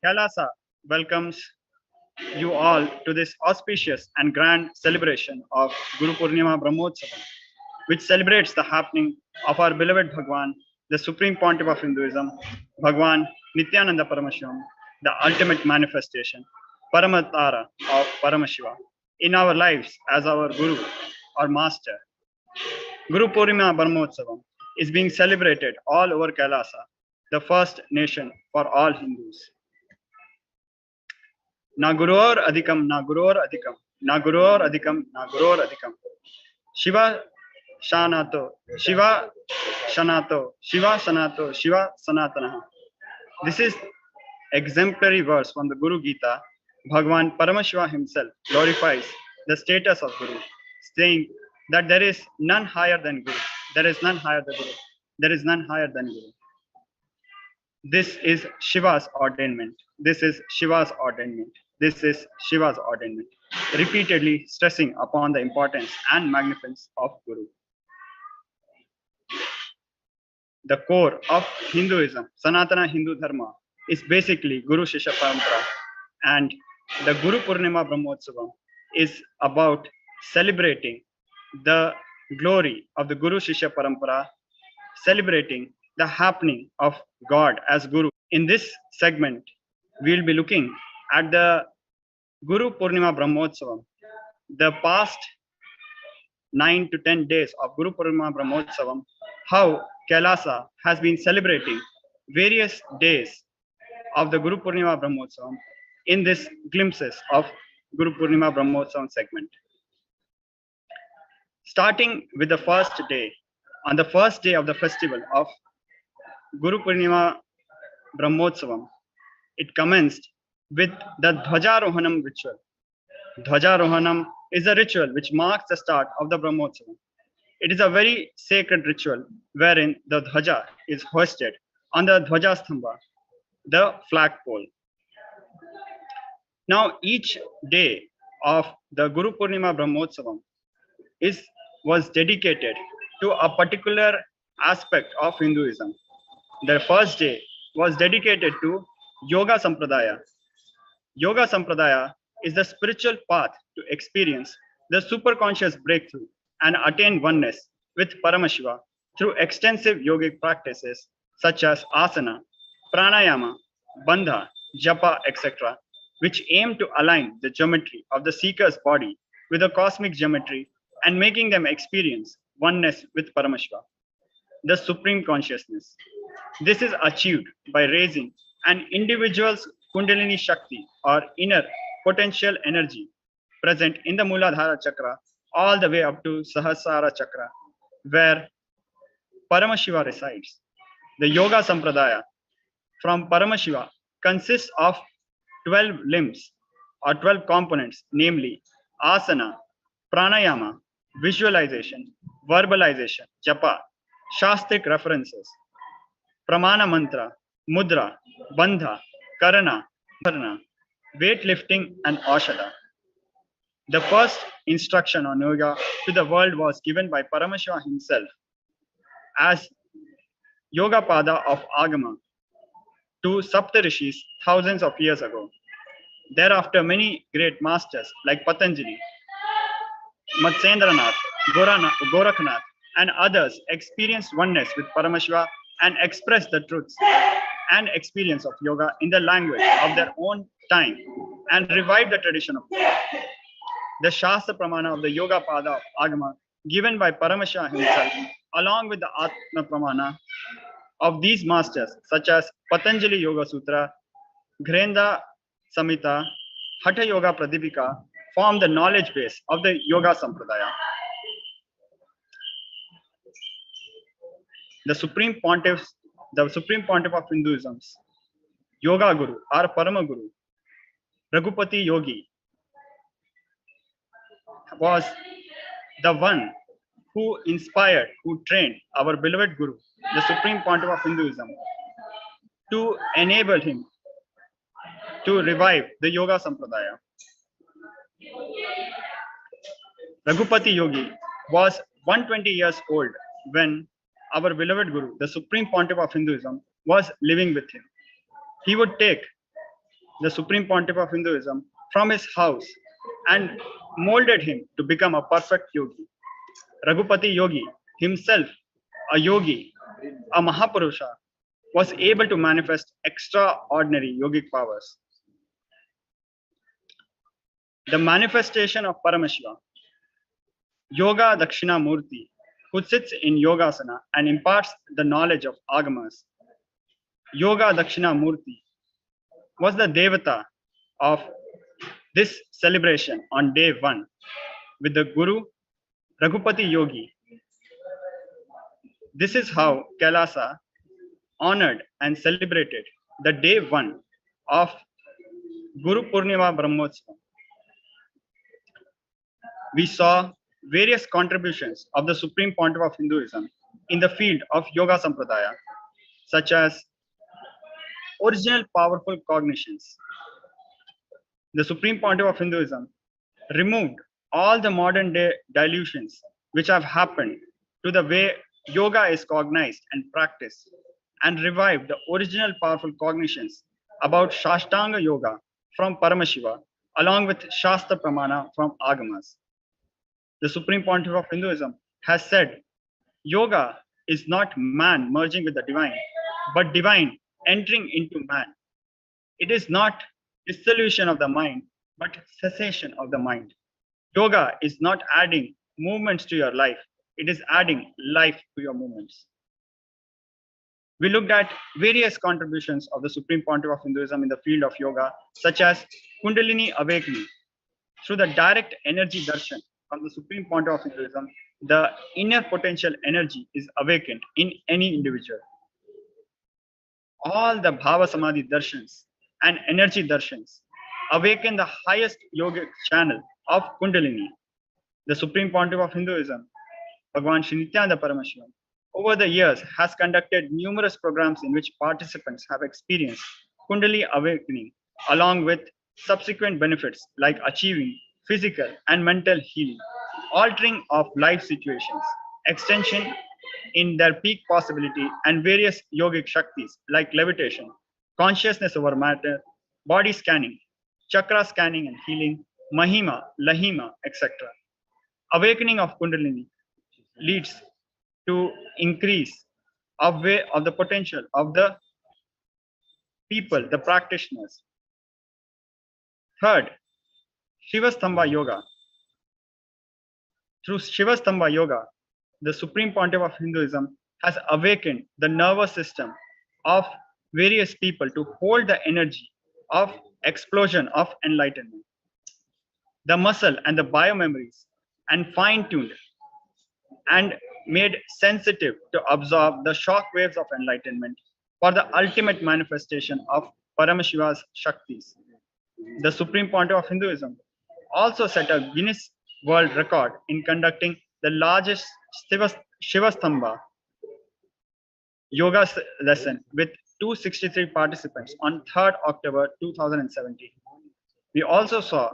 Kailasa welcomes you all to this auspicious and grand celebration of Guru Purnima Brahmotsavam, which celebrates the happening of our beloved Bhagwan, the Supreme Pontiff of Hinduism, Bhagwan Nithyananda Paramashivam, the ultimate manifestation, Paramatara of Paramashiva, in our lives as our Guru or Master. Guru Purnima Brahmotsavam is being celebrated all over Kailasa, the first nation for all Hindus. Na Guror Adhikam, Na Guror Adhikam, Na Guror Adhikam, Na Guror Adhikam. Shiva Shanato, Shiva Shanato, Shiva Sanato, Shiva Sanatana. This is exemplary verse from the Guru Gita. Bhagwan Paramashiva himself glorifies the status of Guru, saying that there is none higher than Guru. There is none higher than Guru. There is none higher than Guru. This is Shiva's ordainment. This is Shiva's ordainment. This is Shiva's ordainment. Repeatedly stressing upon the importance and magnificence of Guru. The core of Hinduism, Sanatana Hindu Dharma, is basically Guru Shishya Parampara, and the Guru Purnima Brahmotsavam is about celebrating the glory of the Guru Shishya Parampara, celebrating the happening of God as Guru. In this segment, we will be looking at the Guru Purnima Brahmotsavam, the past 9 to 10 days of Guru Purnima Brahmotsavam, how Kailasa has been celebrating various days of the Guru Purnima Brahmotsavam in this glimpses of Guru Purnima Brahmotsavam segment. Starting with the first day, on the first day of the festival of Guru Purnima Brahmotsavam, it commenced with the Dhwajarohanam ritual. Dhwajarohanam is a ritual which marks the start of the Brahmotsavam. It is a very sacred ritual wherein the Dhwaja is hoisted on the Dhwajastambha, the flagpole. Now, each day of the Guru Purnima Brahmotsavam was dedicated to a particular aspect of Hinduism. The first day was dedicated to Yoga Sampradaya. Yoga Sampradaya is the spiritual path to experience the superconscious breakthrough and attain oneness with Paramashiva through extensive yogic practices such as asana, pranayama, bandha, japa, etc., which aim to align the geometry of the seeker's body with the cosmic geometry and making them experience oneness with Paramashiva, the supreme consciousness. This is achieved by raising an individual's Kundalini Shakti or inner potential energy present in the Muladhara Chakra all the way up to Sahasrara Chakra, where Paramashiva resides. The Yoga Sampradaya from Paramashiva consists of 12 limbs or 12 components, namely asana, pranayama, visualization, verbalization, japa, shastric references, pramana mantra, mudra, bandha, karana, dharana, weightlifting, and aushadha. The first instruction on yoga to the world was given by Paramashiva himself as Yoga Pada of Agama to Saptarishis thousands of years ago. Thereafter, many great masters like Patanjali, Matsyendranath, Gorakhnath, and others experienced oneness with Paramashiva and expressed the truths and experience of yoga in the language of their own time and revived the tradition of yoga. The Shastra Pramana of the Yoga Pada of Agama given by Paramashiva himself, along with the Atma Pramana of these masters such as Patanjali Yoga Sutra, Grenda Samhita, Hatha Yoga Pradipika, form the knowledge base of the Yoga Sampradaya. The Supreme Pontiff of Hinduism's Yoga Guru or Parama Guru, Raghupati Yogi, was the one who inspired, who trained our beloved Guru, the Supreme Pontiff of Hinduism, to enable him to revive the Yoga Sampradaya. Raghupati Yogi was 120 years old when our beloved Guru, the Supreme Pontiff of Hinduism, was living with him. He would take the Supreme Pontiff of Hinduism, from his house and molded him to become a perfect yogi. Raghupati Yogi, himself a yogi, a Mahapurusha, was able to manifest extraordinary yogic powers. The manifestation of Paramashiva, Yoga Dakshina Murti, who sits in Yogasana and imparts the knowledge of Agamas. Yoga Dakshina Murti was the Devata of this celebration on day 1 with the Guru Raghupati Yogi. This is how Kailasa honored and celebrated the day 1 of Guru Purnima Brahmotsavam. We saw various contributions of the Supreme Pontiff of Hinduism in the field of Yoga Sampradaya, such as original powerful cognitions. The Supreme Pontiff of Hinduism removed all the modern day dilutions which have happened to the way yoga is cognized and practiced, and revived the original powerful cognitions about Shashtanga Yoga from Paramashiva, along with Shastra Pramana from Agamas. The Supreme Pontiff of Hinduism has said, yoga is not man merging with the divine, but divine entering into man. It is not dissolution of the mind, but cessation of the mind. Yoga is not adding movements to your life, it is adding life to your movements. We looked at various contributions of the Supreme Pontiff of Hinduism in the field of yoga, such as Kundalini awakening. Through the direct energy darshan from the Supreme Pontiff of Hinduism, the inner potential energy is awakened in any individual. All the Bhava Samadhi darshans and energy darshans awaken the highest yogic channel of Kundalini. The Supreme Pontiff of Hinduism, Bhagwan Sri Nithyananda Paramashivam, over the years has conducted numerous programs in which participants have experienced Kundalini awakening, along with subsequent benefits like achieving physical and mental healing, altering of life situations, extension in their peak possibility, and various yogic shaktis like levitation, consciousness over matter, body scanning, chakra scanning and healing, mahima, lahima, etc. Awakening of Kundalini leads to increase of the potential of the people, the practitioners. Third, Shivastambha Yoga. Through Shivastambha Yoga, the Supreme Pontiff of Hinduism has awakened the nervous system of various people to hold the energy of explosion of enlightenment. The muscle and the biomemories and fine-tuned and made sensitive to absorb the shock waves of enlightenment for the ultimate manifestation of Paramashiva's Shaktis. The Supreme Pontiff of Hinduism also set a Guinness World Record in conducting the largest Shivastambha yoga lesson with 263 participants on 3rd October 2017. We also saw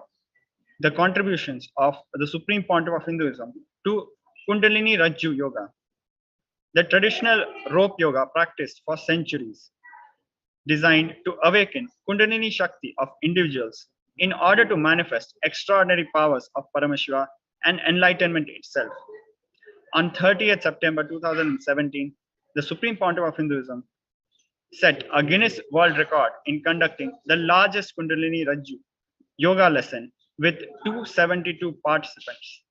the contributions of the Supreme Pontiff of Hinduism to Kundalini Rajju Yoga, the traditional rope yoga practiced for centuries, designed to awaken Kundalini Shakti of individuals in order to manifest extraordinary powers of Paramashiva and enlightenment itself. On 30th September 2017, the Supreme Pontiff of Hinduism set a Guinness World Record in conducting the largest Kundalini Rajju yoga lesson with 272 participants.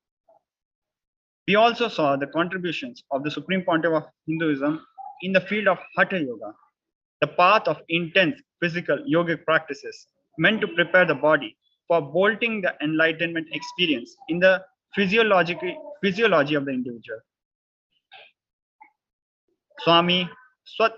We also saw the contributions of the Supreme Pontiff of Hinduism in the field of Hatha Yoga, the path of intense physical yogic practices meant to prepare the body for bolting the enlightenment experience in the physiology of the individual. Swami Swat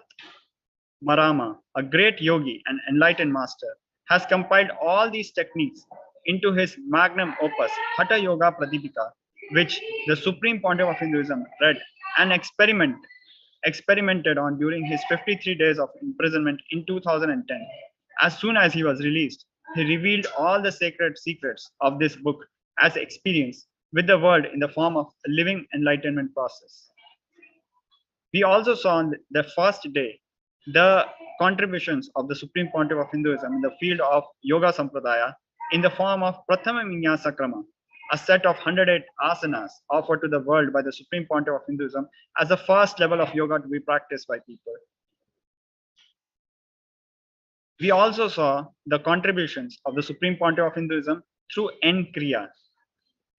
Marama, a great yogi and enlightened master, has compiled all these techniques into his magnum opus, Hatha Yoga Pradipika, which the Supreme Pontiff of Hinduism read and experimented on during his 53 days of imprisonment in 2010. As soon as he was released, he revealed all the sacred secrets of this book as experience with the world in the form of a living enlightenment process. We also saw on the first day the contributions of the Supreme Pontiff of Hinduism in the field of Yoga Sampradaya in the form of Prathama Vinyasa Krama, a set of 108 asanas offered to the world by the Supreme Pontiff of Hinduism as the first level of yoga to be practiced by people. We also saw the contributions of the Supreme Pontiff of Hinduism through N-Kriya.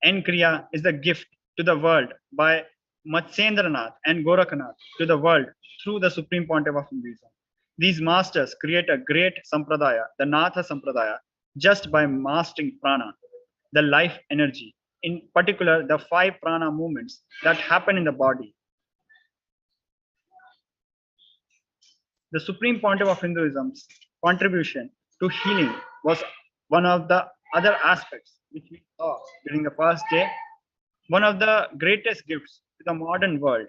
N-Kriya is the gift to the world by Matsyendranath and Gorakhnath to the world through the Supreme Pontiff of Hinduism. These masters create a great sampradaya, the Natha Sampradaya, just by mastering prana, the life energy, in particular the 5 prana movements that happen in the body. The Supreme Pontiff of Hinduism's contribution to healing was one of the other aspects which we saw during the first day. One of the greatest gifts to the modern world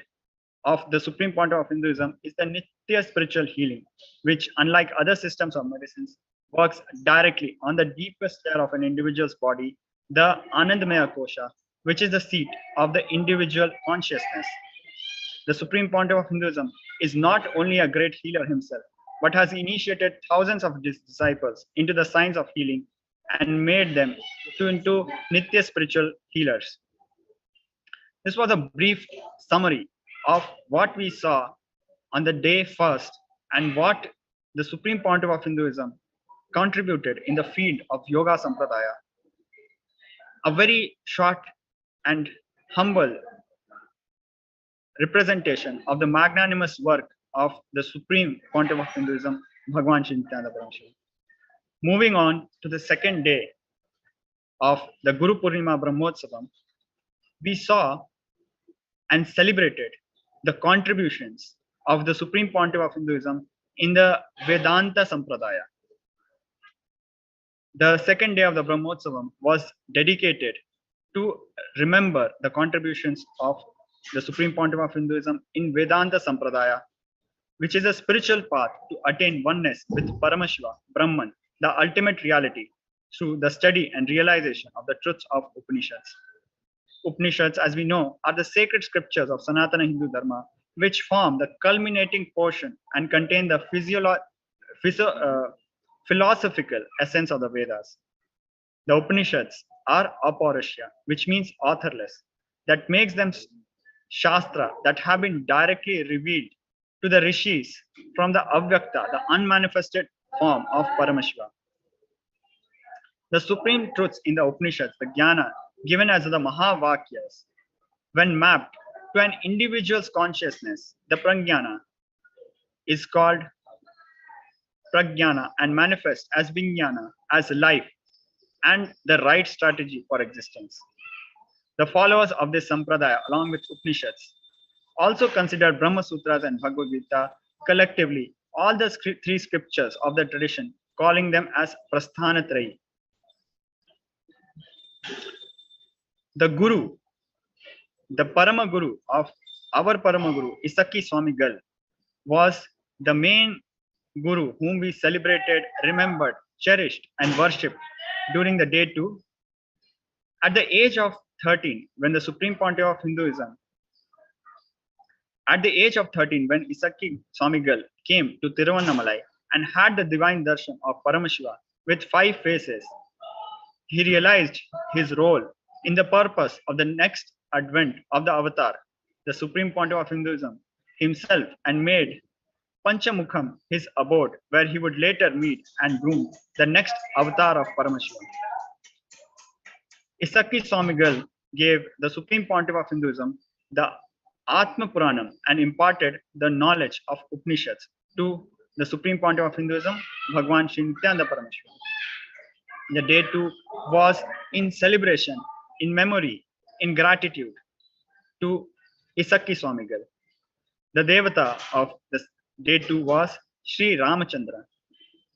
of the Supreme Pontiff of Hinduism is the Nitya spiritual healing, which, unlike other systems of medicines, works directly on the deepest layer of an individual's body, the Anandamaya Kosha, which is the seat of the individual consciousness. The Supreme Pontiff of Hinduism is not only a great healer himself, but has initiated thousands of disciples into the science of healing and made them into Nitya spiritual healers. This was a brief summary of what we saw on the day first and what the Supreme Pontiff of Hinduism contributed in the field of Yoga Sampradaya. A very short and humble representation of the magnanimous work of the Supreme Pontiff of Hinduism, Bhagwan Sri Nithyananda Paramashivam. Moving on to the second day of the Guru Purnima Brahmotsavam, we saw and celebrated the contributions of the Supreme Pontiff of Hinduism in the Vedanta Sampradaya. The second day of the Brahmotsavam was dedicated to remember the contributions of the Supreme Pontiff of Hinduism in Vedanta Sampradaya, which is a spiritual path to attain oneness with Paramashiva, Brahman, the ultimate reality, through the study and realization of the truths of Upanishads. Upanishads, as we know, are the sacred scriptures of Sanatana Hindu Dharma, which form the culminating portion and contain the philosophical essence of the Vedas. The Upanishads are apaurusha, which means authorless, that makes them Shastra that have been directly revealed to the rishis from the Avyakta, the unmanifested form of Paramashiva. The supreme truths in the Upanishads, the Jnana, given as the Mahavakyas, when mapped to an individual's consciousness, the Prajnana is called Prajnana and manifests as Vijnana, as life and the right strategy for existence. The followers of this Sampradaya, along with Upanishads, also consider Brahma Sutras and Bhagavad Gita collectively, all the 3 scriptures of the tradition, calling them as Prasthanatrayi. The Guru, the Parama Guru of our Parama Guru, Isaki Swami Gal, was the main Guru whom we celebrated, remembered, cherished, and worshipped during the day 2. At the age of 13, when the Supreme Pontiff of Hinduism, at the age of 13, when Isaki Swamigal came to Tiruvannamalai and had the divine darshan of Paramashiva with 5 faces, he realized his role in the purpose of the next advent of the avatar, the Supreme Pontiff of Hinduism himself, and made Panchamukham his abode, where he would later meet and groom the next avatar of Paramashiva. Isaki Swamigal gave the Supreme Pontiff of Hinduism the Atma Puranam and imparted the knowledge of Upanishads to the Supreme Pontiff of Hinduism, Bhagwan Sri Nithyananda Paramashivam. The day 2 was in celebration, in memory, in gratitude to Isaki Swamigal. The Devata of the day 2 was Sri Ramachandra,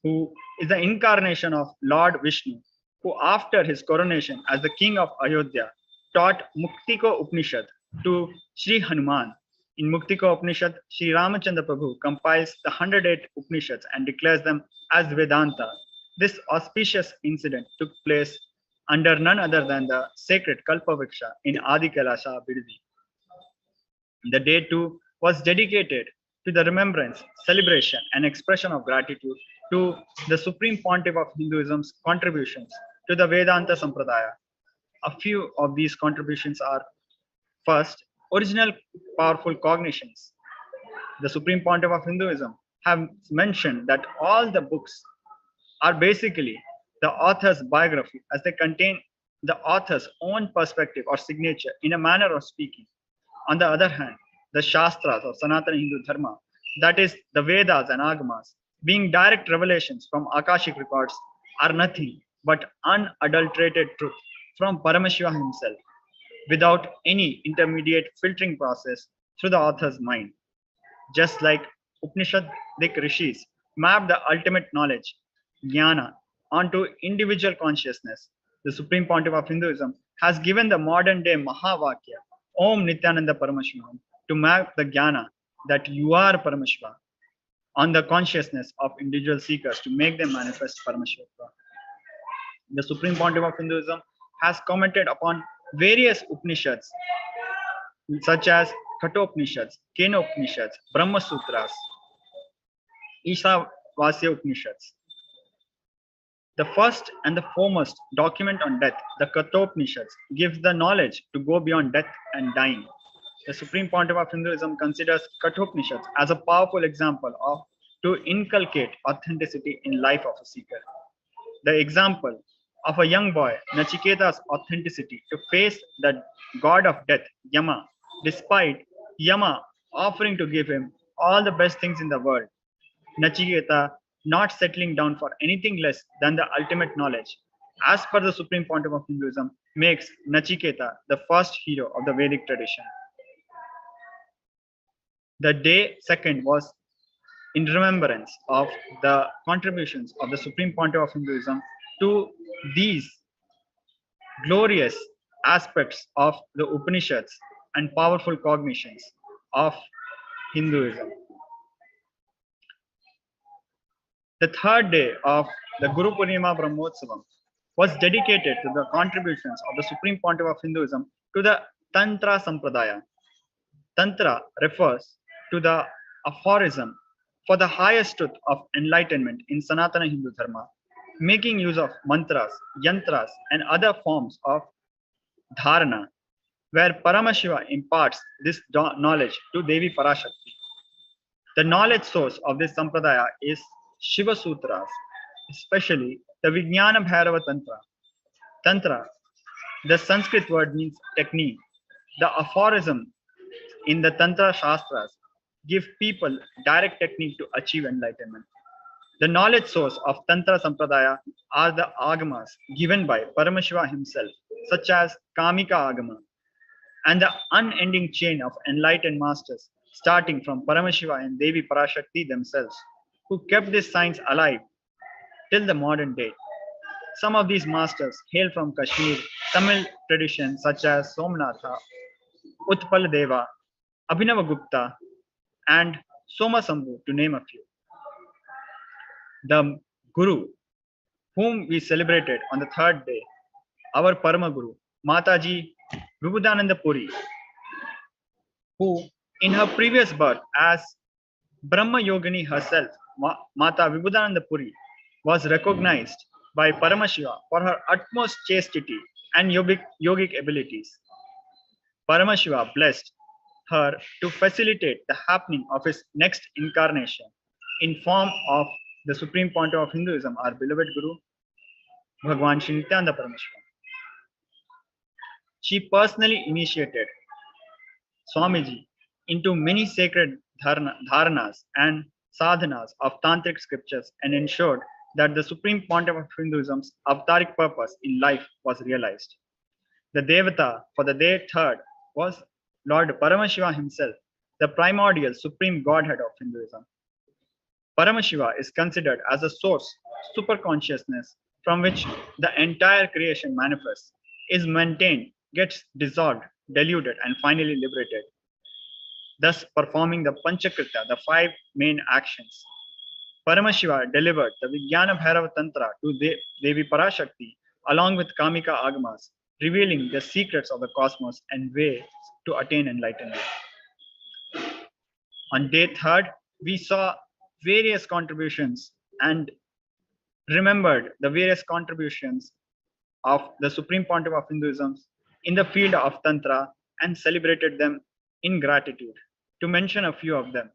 who is the incarnation of Lord Vishnu, who after his coronation as the king of Ayodhya taught Muktiko Upanishad to Sri Hanuman. In Muktiko Upanishad, Sri Ramachandra Prabhu compiles the 108 Upanishads and declares them as Vedanta. This auspicious incident took place under none other than the sacred Kalpavriksha in Adi Kailasa, Bidadi. The day 2 was dedicated to the remembrance, celebration, and expression of gratitude to the Supreme Pontiff of Hinduism's contributions to the Vedanta Sampradaya. A few of these contributions are: first, original powerful cognitions. The Supreme Pontiff of Hinduism have mentioned that all the books are basically the author's biography, as they contain the author's own perspective or signature in a manner of speaking. On the other hand, the Shastras of Sanatana Hindu Dharma, that is, the Vedas and Agamas, being direct revelations from Akashic records, are nothing but unadulterated truth from Paramashiva himself, without any intermediate filtering process through the author's mind. Just like Upanishadic rishis map the ultimate knowledge, jnana, onto individual consciousness, the Supreme Pontiff of Hinduism has given the modern day Mahavakya, Om Nithyananda Paramashivam, to map the jnana that you are Paramashiva on the consciousness of individual seekers to make them manifest Paramashiva. The Supreme Pontiff of Hinduism has commented upon various Upanishads such as Kathopanishads, Kenopanishads, Brahmasutras, Ishavasya Upanishads. The first and the foremost document on death, the Kathopanishads, gives the knowledge to go beyond death and dying. The Supreme Pontiff of Hinduism considers Kathopanishads as a powerful example of to inculcate authenticity in life of a seeker. The example of a young boy, Nachiketa's authenticity to face the god of death, Yama, despite Yama offering to give him all the best things in the world. Nachiketa not settling down for anything less than the ultimate knowledge, as per the Supreme Pontiff of Hinduism, makes Nachiketa the first hero of the Vedic tradition. The day second was in remembrance of the contributions of the Supreme Pontiff of Hinduism to these glorious aspects of the Upanishads and powerful cognitions of Hinduism. The third day of the Guru Purnima Brahmotsavam was dedicated to the contributions of the Supreme Pontiff of Hinduism to the Tantra Sampradaya. Tantra refers to the aphorism for the highest truth of enlightenment in Sanatana Hindu Dharma, making use of mantras, yantras, and other forms of dharana, where Paramashiva imparts this knowledge to Devi Parashakti. The knowledge source of this sampradaya is Shiva Sutras, especially the Vijnana Bhairava Tantra. Tantra, the Sanskrit word means technique. The aphorism in the Tantra Shastras give people direct technique to achieve enlightenment. The knowledge source of Tantra Sampradaya are the agamas given by Paramashiva himself, such as Kamika Agama, and the unending chain of enlightened masters, starting from Paramashiva and Devi Parashakti themselves, who kept this science alive till the modern day. Some of these masters hail from Kashmir, Tamil traditions such as Somnatha, Utpal Deva, Abhinava Gupta, and Soma Sambhu, to name a few. The Guru, whom we celebrated on the third day, our Parama Guru, Mataji Vibhudananda Puri, who in her previous birth as Brahma Yogini herself, Mata Vibhudananda Puri, was recognized by Paramashiva for her utmost chastity and yogic abilities. Paramashiva blessed her to facilitate the happening of his next incarnation in form of the Supreme Pontiff of Hinduism, our beloved Guru, Bhagwan Shri Nithyananda Paramashivam. She personally initiated Swamiji into many sacred dharanas and sadhanas of tantric scriptures and ensured that the Supreme Pontiff of Hinduism's avataric purpose in life was realized. The Devata for the day third was Lord Paramashiva himself, the primordial supreme godhead of Hinduism. Paramashiva is considered as a source, superconsciousness, from which the entire creation manifests, is maintained, gets dissolved, diluted, and finally liberated, thus performing the Panchakrita, the five main actions. Paramashiva delivered the Vijnana Bhairava Tantra to Devi Parashakti along with Kamika Agamas, revealing the secrets of the cosmos and ways to attain enlightenment. On day 3rd, we saw various contributions and remembered the various contributions of the Supreme Pontiff of Hinduism in the field of Tantra and celebrated them in gratitude. To mention a few of them,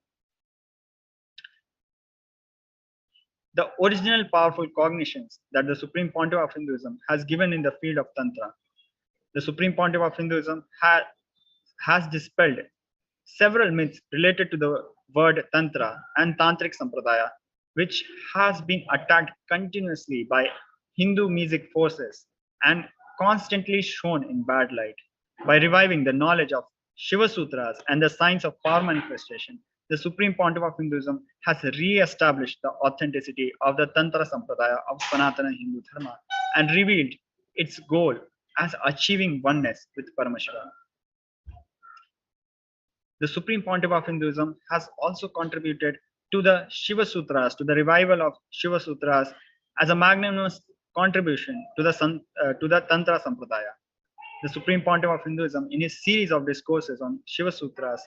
the original powerful cognitions that the Supreme Pontiff of Hinduism has given in the field of Tantra. The Supreme Pontiff of Hinduism has dispelled several myths related to the word Tantra and Tantric Sampradaya, which has been attacked continuously by Hindu music forces and constantly shown in bad light. By reviving the knowledge of Shiva Sutras and the science of power manifestation, the Supreme Pontiff of Hinduism has re-established the authenticity of the Tantra Sampradaya of Sanatana Hindu Dharma and revealed its goal as achieving oneness with Paramashivoham. The Supreme Pontiff of Hinduism has also contributed to the Shiva Sutras, to the revival of Shiva Sutras as a magnanimous contribution to the Tantra Sampradaya. The Supreme Pontiff of Hinduism, in his series of discourses on Shiva Sutras,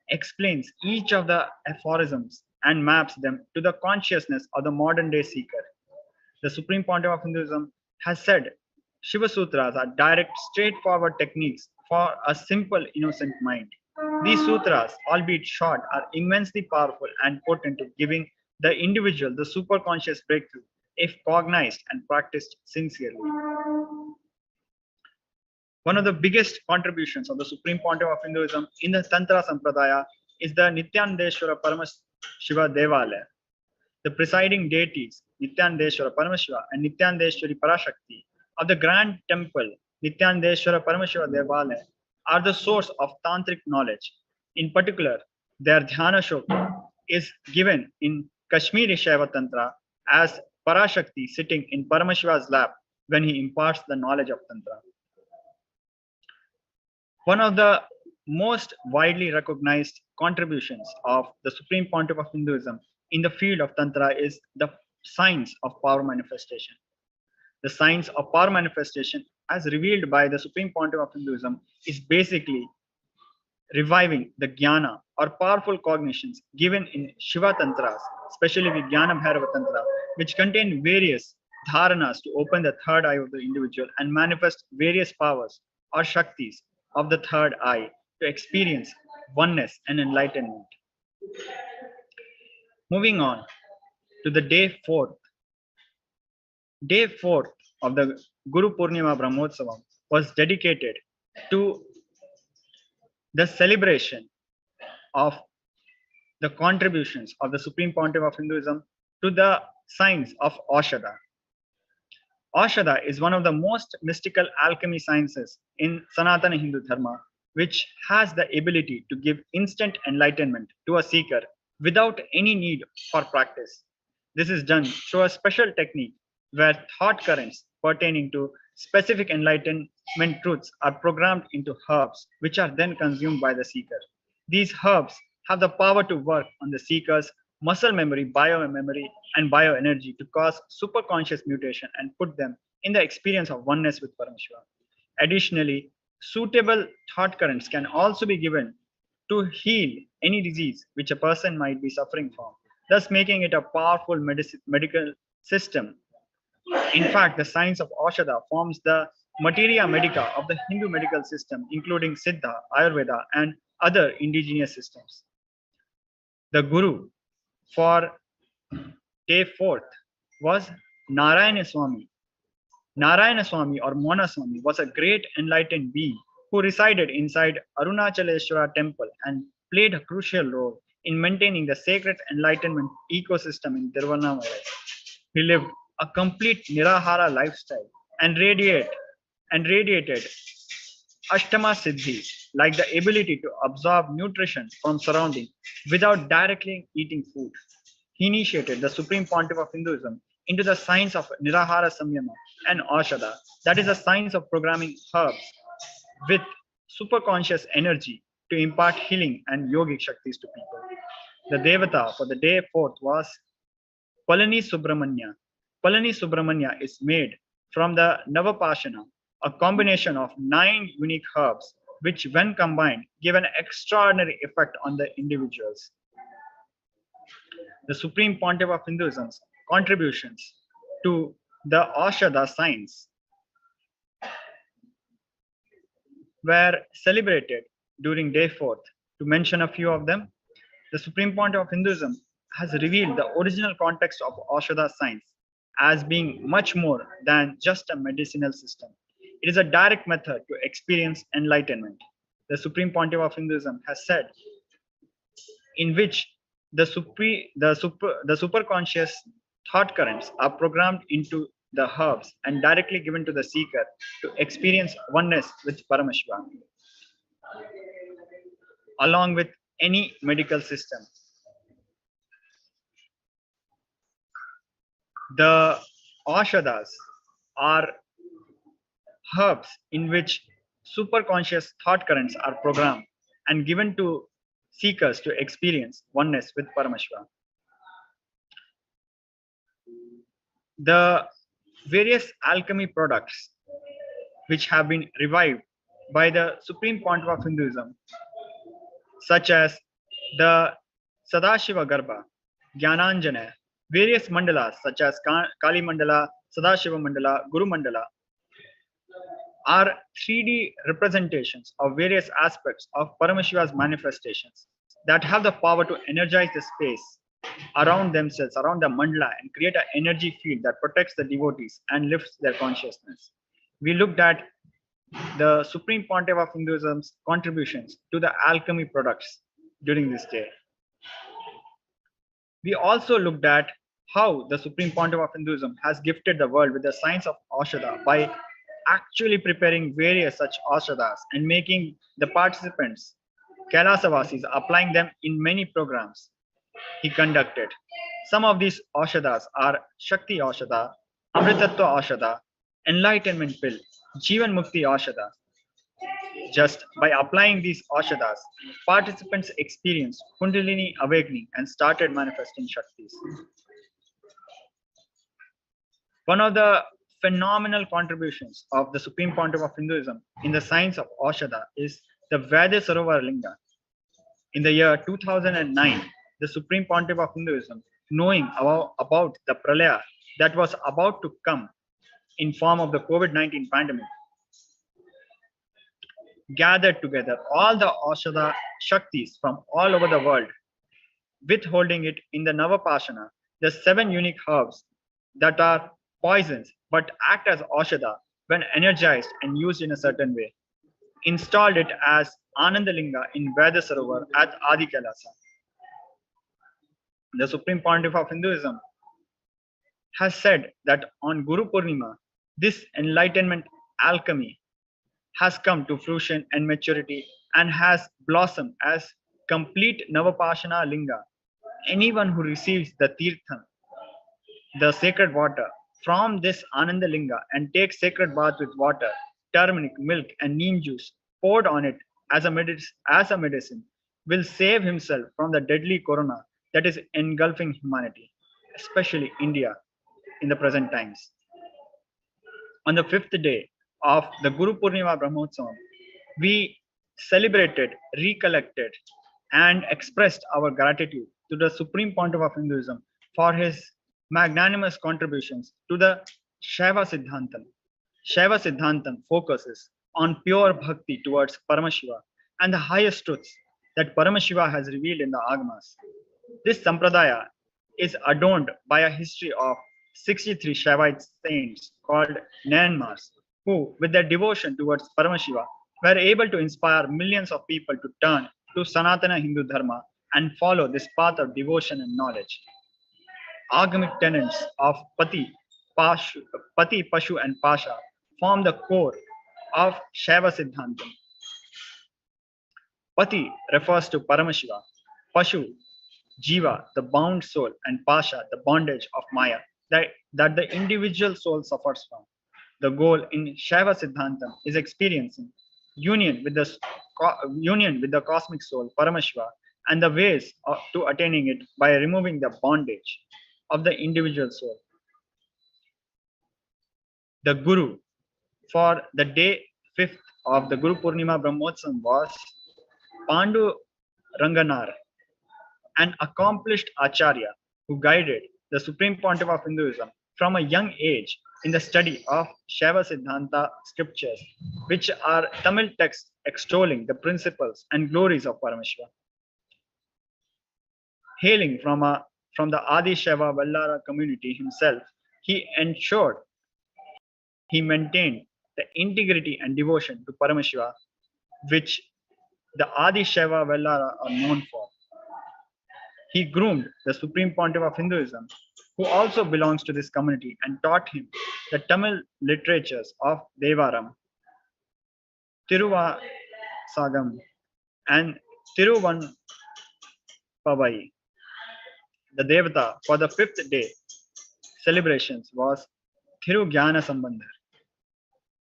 explains each of the aphorisms and maps them to the consciousness of the modern day seeker. The Supreme Pontiff of Hinduism has said Shiva Sutras are direct, straightforward techniques for a simple, innocent mind. These sutras, albeit short, are immensely powerful and potent to giving the individual the superconscious breakthrough if cognized and practiced sincerely. One of the biggest contributions of the Supreme Pontiff of Hinduism in the Tantra Sampradaya is the Nithyananda Paramashiva Devalaya. The presiding deities, Nithyananda Paramashiva and Nithyananda Parashakti, of the grand temple Nithyananda Paramashiva Devalaya are the source of tantric knowledge. In particular, their dhyana shloka is given in Kashmiri Shaiva Tantra as Parashakti sitting in Paramashiva's lap when he imparts the knowledge of Tantra. One of the most widely recognized contributions of the Supreme Pontiff of Hinduism in the field of Tantra is the science of power manifestation. The science of power manifestation, as revealed by the Supreme Pontiff of Hinduism, is basically reviving the jnana or powerful cognitions given in Shiva Tantras, especially the Jnana Bhairava Tantra, which contain various dharanas to open the third eye of the individual and manifest various powers or shaktis of the third eye to experience oneness and enlightenment. Moving on to the day 4th. Day 4th of the Guru Purnima Brahmotsavam was dedicated to the celebration of the contributions of the Supreme Pontiff of Hinduism to the science of Aushadha. Aushadha is one of the most mystical alchemy sciences in Sanatana Hindu Dharma, which has the ability to give instant enlightenment to a seeker without any need for practice. This is done through a special technique where thought currents pertaining to specific enlightenment truths are programmed into herbs, which are then consumed by the seeker. These herbs have the power to work on the seeker's muscle memory, biomemory, and bioenergy to cause superconscious mutation and put them in the experience of oneness with Paramashiva. Additionally, suitable thought currents can also be given to heal any disease which a person might be suffering from, thus making it a powerful medical system. In fact, the science of Aushadha forms the materia medica of the Hindu medical system, including Siddha, Ayurveda, and other indigenous systems. The Guru for day 4th was Narayana Swami. Narayana Swami or Mona Swami was a great enlightened being who resided inside Arunachaleshwara temple and played a crucial role in maintaining the sacred enlightenment ecosystem in Tiruvannamalai. He lived a complete Nirahara lifestyle and radiated Ashtama Siddhi, like the ability to absorb nutrition from surroundings without directly eating food. He initiated the Supreme Pontiff of Hinduism into the science of Nirahara Samyama and Aushadha, that is a science of programming herbs with superconscious energy to impart healing and yogic shaktis to people. The Devata for the day 4th was Palani Subramanya. Palani Subramanya is made from the Navapashana, a combination of 9 unique herbs, which when combined give an extraordinary effect on the individuals. The Supreme Pontiff of Hinduism's contributions to the Aushadha science were celebrated during day 4th. To mention a few of them, the Supreme Pontiff of Hinduism has revealed the original context of Aushadha science as being much more than just a medicinal system. It is a direct method to experience enlightenment. The Supreme Pontiff of Hinduism has said, in which the superconscious thought currents are programmed into the herbs and directly given to the seeker to experience oneness with Paramashiva, along with any medical system. The Aushadhas are herbs in which superconscious thought currents are programmed and given to seekers to experience oneness with Paramashiva. The various alchemy products which have been revived by the Supreme Pontiff of Hinduism, such as the Sadashiva Garbha, Jnananjana, various mandalas such as Kali Mandala, Sadashiva Mandala, Guru Mandala, are 3D representations of various aspects of Paramashiva's manifestations that have the power to energize the space around themselves, around the mandala, and create an energy field that protects the devotees and lifts their consciousness. We looked at the Supreme Pontiff of Hinduism's contributions to the alchemy products during this day. We also looked at how the Supreme Pontiff of Hinduism has gifted the world with the science of Aushadha by actually preparing various such Aushadhas and making the participants, Kailasa applying them in many programs he conducted. Some of these Aushadhas are Shakti Aushadha, Amritattva Aushadha, Enlightenment Pill, Jivan Mukti Aushadha. Just by applying these Aushadhas, participants experienced Kundalini awakening and started manifesting Shaktis. One of the phenomenal contributions of the Supreme Pontiff of Hinduism in the science of Aushadha is the Veda Sarovar Linga. In the year 2009, the Supreme Pontiff of Hinduism, knowing about the pralaya that was about to come in form of the COVID-19 pandemic, gathered together all the Aushadha Shaktis from all over the world, withholding it in the Navapashana, the 7 unique herbs that are poisons but act as Aushadha when energized and used in a certain way. Installed it as Anandalinga in Veda Sarovar at Adi Kailasa. The Supreme Pontiff of Hinduism has said that on Guru Purnima, this enlightenment alchemy has come to fruition and maturity and has blossomed as complete Navapashana Linga. Anyone who receives the Tirtham, the sacred water, from this Ananda Linga and takes sacred bath with water, turmeric, milk, and neem juice poured on it as a medicine, will save himself from the deadly corona that is engulfing humanity, especially India in the present times. On the 5th day of the Guru Purnima Brahmotsavam, we celebrated, recollected, and expressed our gratitude to the Supreme Pontiff of Hinduism for his magnanimous contributions to the Shaiva Siddhantam. Shaiva Siddhantam focuses on pure bhakti towards Paramashiva and the highest truths that Paramashiva has revealed in the Agamas. This Sampradaya is adorned by a history of 63 Shaivite saints called Nayanmars, who, with their devotion towards Paramashiva, were able to inspire millions of people to turn to Sanatana Hindu Dharma and follow this path of devotion and knowledge. Agamic tenets of Pati, Pashu, and Pasha form the core of Shaiva Siddhantam. Pati refers to Paramashiva, Pashu, Jiva, the bound soul, and Pasha, the bondage of Maya that the individual soul suffers from. The goal in Shaiva Siddhantam is experiencing union with the cosmic soul, Paramashiva, and the ways to attaining it by removing the bondage of the individual soul. The Guru for the day 5th of the Guru Purnima Brahmotsavam was Pandu Ranganar, an accomplished Acharya who guided the Supreme Pontiff of Hinduism from a young age in the study of Shaiva Siddhanta scriptures, which are Tamil texts extolling the principles and glories of Paramashiva. Hailing from the Adi Shaiva Vallara community himself, he ensured he maintained the integrity and devotion to Paramashiva, which the Adi Shaiva Vallara are known for. He groomed the Supreme Pontiff of Hinduism, who also belongs to this community, and taught him the Tamil literatures of Devaram, Tiruvasagam, and Tiruvanpavai. The Devata for the fifth day celebrations was Thiru Jnana Sambandhar,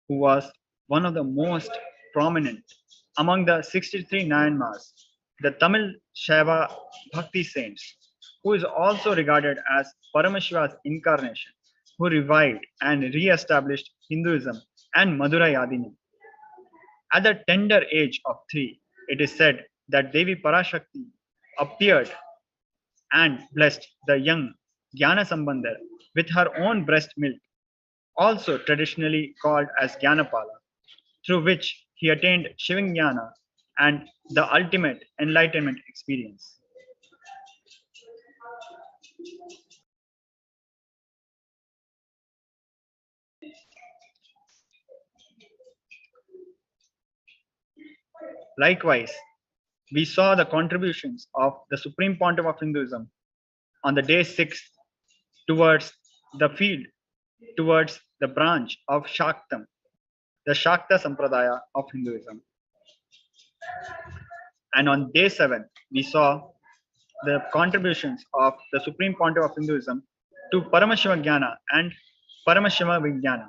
who was one of the most prominent among the 63 Nayanmars, the Tamil Shaiva Bhakti saints, who is also regarded as Paramashiva's incarnation, who revived and re-established Hinduism and Madurai Adini. At the tender age of 3, it is said that Devi Parashakti appeared and blessed the young Jnana Sambandhar with her own breast milk, also traditionally called as Jnanapala, through which he attained Shivajnana and the ultimate enlightenment experience. Likewise, we saw the contributions of the Supreme Pontiff of Hinduism on the day 6 towards the field, towards the branch of Shaktam, the Shakta Sampradaya of Hinduism. And on day 7, we saw the contributions of the Supreme Pontiff of Hinduism to Paramashiva Jnana and Paramashiva Vijnana.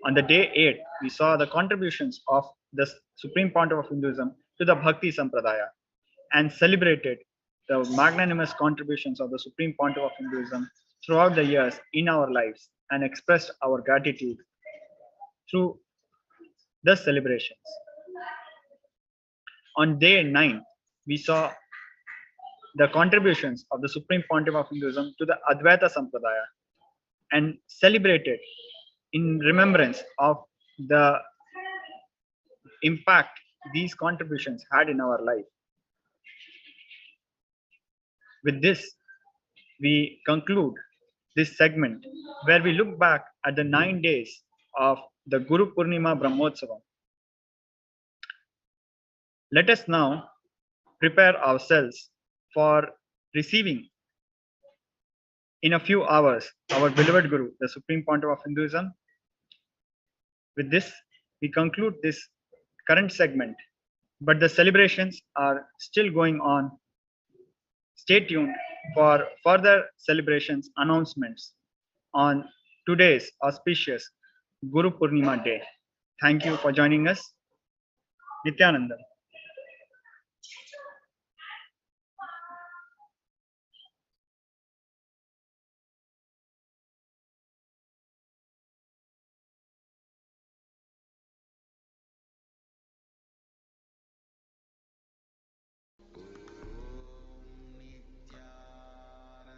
On the day 8, we saw the contributions of the Supreme Pontiff of Hinduism to the Bhakti Sampradaya and celebrated the magnanimous contributions of the Supreme Pontiff of Hinduism throughout the years in our lives and expressed our gratitude through the celebrations. On day 9, we saw the contributions of the Supreme Pontiff of Hinduism to the Advaita Sampradaya and celebrated in remembrance of the impact these contributions had in our life. With this, we conclude this segment where we look back at the 9 days of the Guru Purnima Brahmotsavam. Let us now prepare ourselves for receiving in a few hours our beloved Guru, the Supreme Pontiff of Hinduism. With this, we conclude this current segment, but the celebrations are still going on. Stay tuned for further celebrations announcements on today's auspicious Guru Purnima day. Thank you for joining us. Nithyananda.